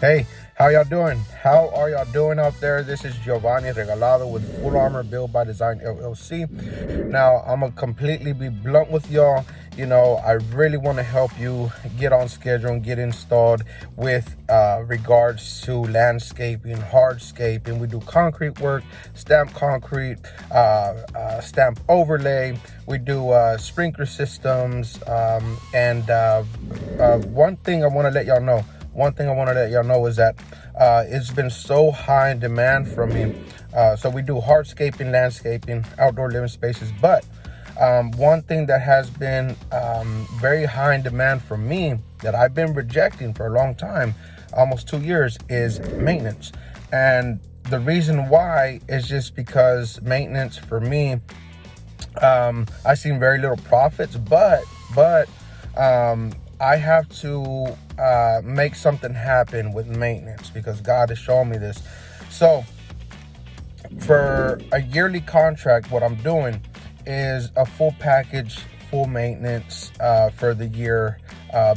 Hey, how y'all doing? How are y'all doing out there? This is Giovanni Regalado with Full Armor Build by Design LLC. Now, I'm gonna completely be blunt with y'all. I really want to help you get on schedule and get installed with regards to landscaping, hardscaping. We do concrete work, stamp concrete, stamp overlay. We do sprinkler systems, and one thing I want to let y'all know. One thing I want to let y'all know is that it's been so high in demand from me. So we do hardscaping, landscaping, outdoor living spaces. But one thing that has been very high in demand from me that I've been rejecting for a long time, almost 2 years, is maintenance. And the reason why is just because maintenance for me, I've seen very little profits, but I have to make something happen with maintenance because God has shown me this. So for a yearly contract, what I'm doing is a full package, full maintenance for the year,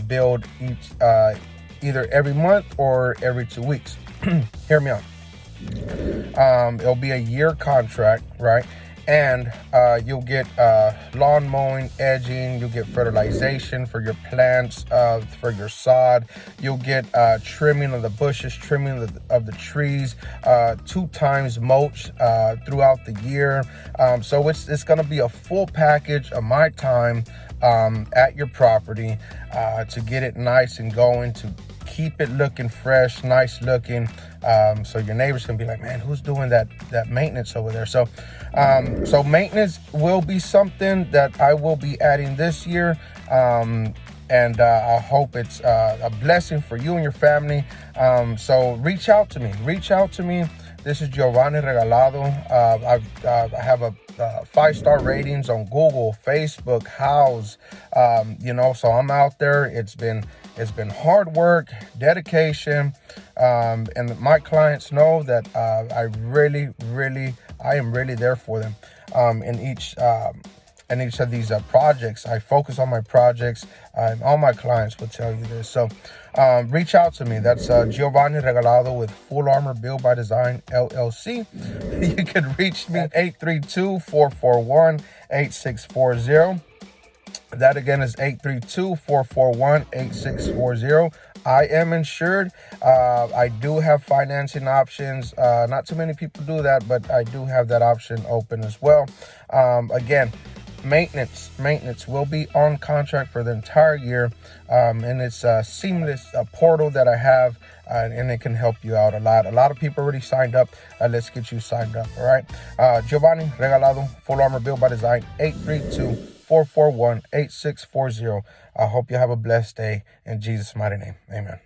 build each either every month or every 2 weeks. Hear me out. It'll be a year contract, right? And you'll get lawn mowing, edging, you'll get fertilization for your plants, for your sod. You'll get trimming of the bushes, trimming of the trees, 2 times mulch throughout the year. So it's going to be a full package of my time at your property to get it nice and going, to keep it looking fresh, nice looking. So your neighbors can be like, man, who's doing that maintenance over there? So maintenance will be something that I will be adding this year. And I hope it's a blessing for you and your family. So reach out to me. This is Giovanni Regalado. I have a 5-star ratings on Google, Facebook, Houzz. So I'm out there. It's been hard work, dedication, and my clients know that I am really there for them in each of these projects. I focus on my projects, and all my clients will tell you this. So reach out to me. That's Giovanni Regalado with Full Armor Build by Design LLC. You can reach me at 832-441-8640. That again is 832-441-8640. I am insured. I do have financing options. Not too many people do that, but I do have that option open as well. Again, maintenance will be on contract for the entire year, and it's a seamless portal that I have, and it can help you out a lot of people already signed up. Let's get you signed up. All right. Giovanni Regalado, Full Armor Build by Design, 832-441-8640. I hope you have a blessed day in Jesus' mighty name. Amen.